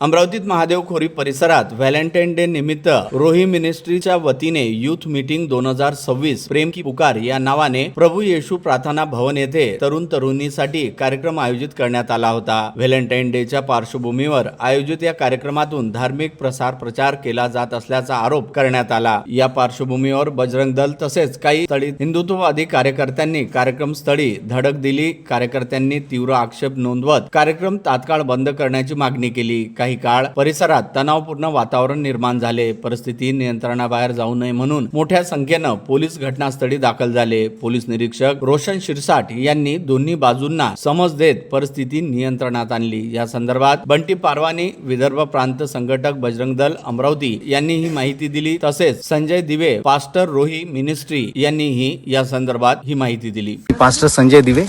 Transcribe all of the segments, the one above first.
अमरावतीत महादेव खोरी परिसरात व्हॅलेंटाईन डे निमित्त रोही मिनिस्ट्रीच्या वतीने यूथ मीटिंग 2026 प्रेम की पुकार या नावाने प्रभू येशू प्रार्थना भवन येथे तरुण तरुणीसाठी कार्यक्रम आयोजित करण्यात आला होता। व्हॅलेंटाईन डेच्या पार्श्वभूमीवर आयोजित या कार्यक्रमातून धार्मिक प्रसार प्रचार केला जात असल्याचा आरोप करण्यात आला। या पार्श्वभूमीवर बजरंग दल तसेच काही स्थळी हिंदुत्ववादी कार्यकर्त्यांनी कार्यक्रम स्थळी धडक दिली। कार्यकर्त्यांनी तीव्र आक्षेप नोंदवत कार्यक्रम तात्काळ बंद करण्याची मागणी केली। काही काळ परिसरात तणावपूर्ण वातावरण निर्माण झाले। परिस्थिती नियंत्रणाबाहेर जाऊ नये म्हणून मोठ्या संख्येने पोलीस घटनास्थळी दाखल झाले। पोलीस निरीक्षक रोशन शिरसाट यांनी दोन्ही बाजूंना समज देत परिस्थिती नियंत्रणात आणली। या संदर्भात बंटी पारवानी विदर्भ प्रांत संघटक बजरंग दल अमरावती यांनी ही माहिती दिली। तसेच संजय दिवे पास्टर रोही मिनिस्ट्री यांनीही या संदर्भात ही माहिती दिली। पास्टर संजय दिवे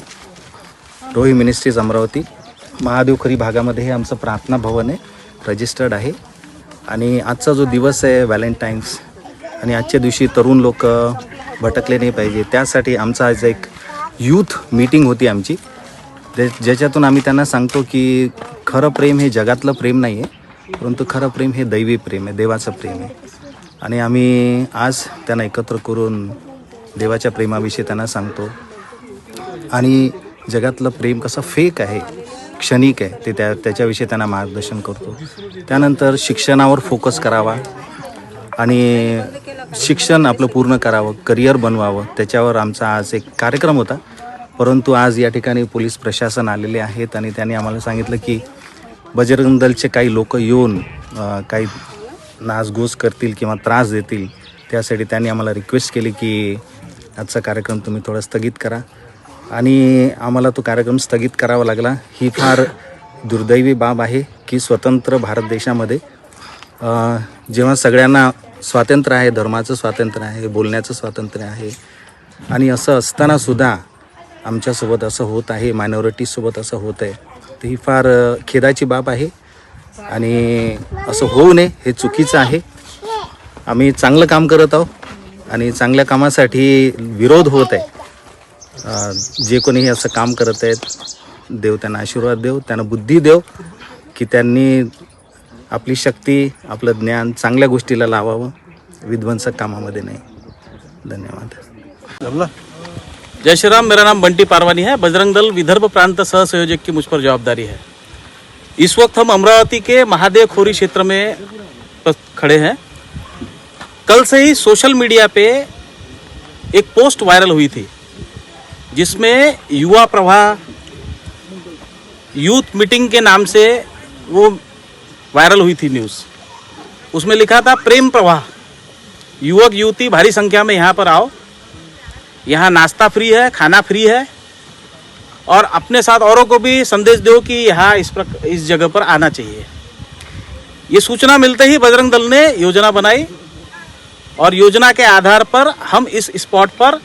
रोही मिनिस्ट्रीज अमरावती महादेव खोरी भागामध्ये हे आमचं प्रार्थना भवन आहे, रजिस्टर्ड आहे। आणि आजचा जो दिवस आहे व्हॅलेंटाईन्स आणि आजच्या दिवशी तरुण लोक भटकले नाही पाहिजे, त्यासाठी आमचा आज एक यूथ मीटिंग होती आमची, ज्याच्यातून आम्ही त्यांना सांगतो की खरं प्रेम हे जगातलं प्रेम नाही आहे, परंतु खरं प्रेम हे दैवी प्रेम आहे, देवाचं प्रेम आहे। आणि आम्ही आज त्यांना एकत्र करून देवाच्या प्रेमाविषयी त्यांना सांगतो आणि जगातलं प्रेम कसं फेक आहे, क्षणिक आहे, ते त्याच्याविषयी त्यांना मार्गदर्शन करतो। त्यानंतर शिक्षणावर फोकस करावा आणि शिक्षण आपलं पूर्ण करावं, करिअर बनवावं, त्याच्यावर आमचा आज एक कार्यक्रम होता। परंतु आज या ठिकाणी पोलीस प्रशासन आलेले आहेत आणि त्यांनी आम्हाला सांगितलं की बजरंग दलचे काही लोक येऊन काही नासगोस करतील किंवा त्रास देतील, त्यासाठी त्यांनी आम्हाला रिक्वेस्ट केली की आजचा कार्यक्रम तुम्ही थोडा स्थगित करा। आणि आम्हाला तो कार्यक्रम स्थगित करावा लागला। ही फार दुर्दैवी बाब आहे की स्वतंत्र भारत देशामध्ये जेव्हा सगळ्यांना स्वातंत्र्य आहे, धर्माचं स्वातंत्र्य आहे, बोलण्याचं स्वातंत्र्य आहे, आणि असं असताना सुद्धा आमच्यासोबत असं होत आहे, मायनॉरिटीसोबत असं होत आहे, तर ही फार खेदाची बाब आहे आणि असं होऊ नये, हे चुकीचं आहे। आम्ही चांगलं काम करत आहोत आणि चांगल्या कामासाठी विरोध होत आहे। जे कोणी असं काम करत आहेत, देव त्यांना आशीर्वाद देव, त्यांना बुद्धी देव की त्यांनी आपली शक्ती, आपलं ज्ञान चांगल्या गोष्टीला लावावं, विध्वंसक कामामध्ये नहीं। धन्यवाद। जय श्री राम। मेरा नाम बंटी पारवानी है। बजरंग दल विदर्भ प्रांत सह संयोजक की मुझ पर जवाबदारी है। इस वक्त हम अमरावती के महादेव खोरी क्षेत्र में खड़े हैं। कल से ही सोशल मीडिया पे एक पोस्ट वायरल हुई थी जिसमें युवा प्रवाह यूथ मीटिंग के नाम से वो वायरल हुई थी न्यूज़। उसमें लिखा था प्रेम प्रवाह, युवक युवती भारी संख्या में यहाँ पर आओ, यहाँ नाश्ता फ्री है, खाना फ्री है, और अपने साथ औरों को भी संदेश दो कि यहाँ इस जगह पर आना चाहिए। ये सूचना मिलते ही बजरंग दल ने योजना बनाई और योजना के आधार पर हम इस स्पॉट पर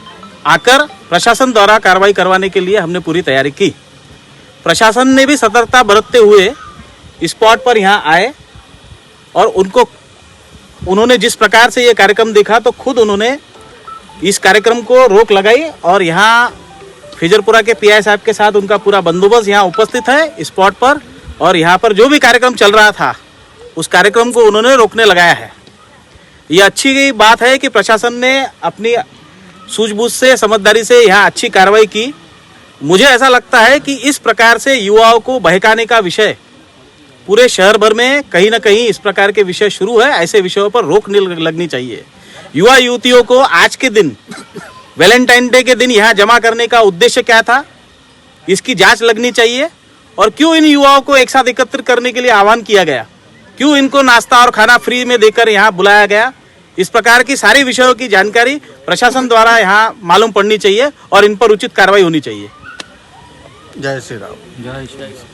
आकर प्रशासन द्वारा कार्रवाई करवाने के लिए हमने पूरी तैयारी की। प्रशासन ने भी सतर्कता बरतते हुए स्पॉट पर यहाँ आए और उन्होंने जिस प्रकार से ये कार्यक्रम देखा तो खुद उन्होंने इस कार्यक्रम को रोक लगाई और यहाँ फिजरपुरा के पीआई साहब के साथ उनका पूरा बंदोबस्त यहाँ उपस्थित है स्पॉट पर, और यहाँ पर जो भी कार्यक्रम चल रहा था उस कार्यक्रम को उन्होंने रोकने लगाया है। ये अच्छी बात है कि प्रशासन ने अपनी सूझबूझ से, समझदारी से यहाँ अच्छी कार्रवाई की। मुझे ऐसा लगता है कि इस प्रकार से युवाओं को बहकाने का विषय पूरे शहर भर में कहीं ना कहीं इस प्रकार के विषय शुरू है। ऐसे विषयों पर रोक लगनी चाहिए। युवा युवतियों को आज के दिन वैलेंटाइन डे के दिन यहाँ जमा करने का उद्देश्य क्या था, इसकी जांच लगनी चाहिए। और क्यों इन युवाओं को एक साथ एकत्रित करने के लिए आह्वान किया गया, क्यों इनको नाश्ता और खाना फ्री में देकर यहाँ बुलाया गया, इस प्रकार की सारी विषयों की जानकारी प्रशासन द्वारा यहाँ मालूम पड़नी चाहिए और इन पर उचित कार्रवाई होनी चाहिए। जय श्री राम। जय श्री राम।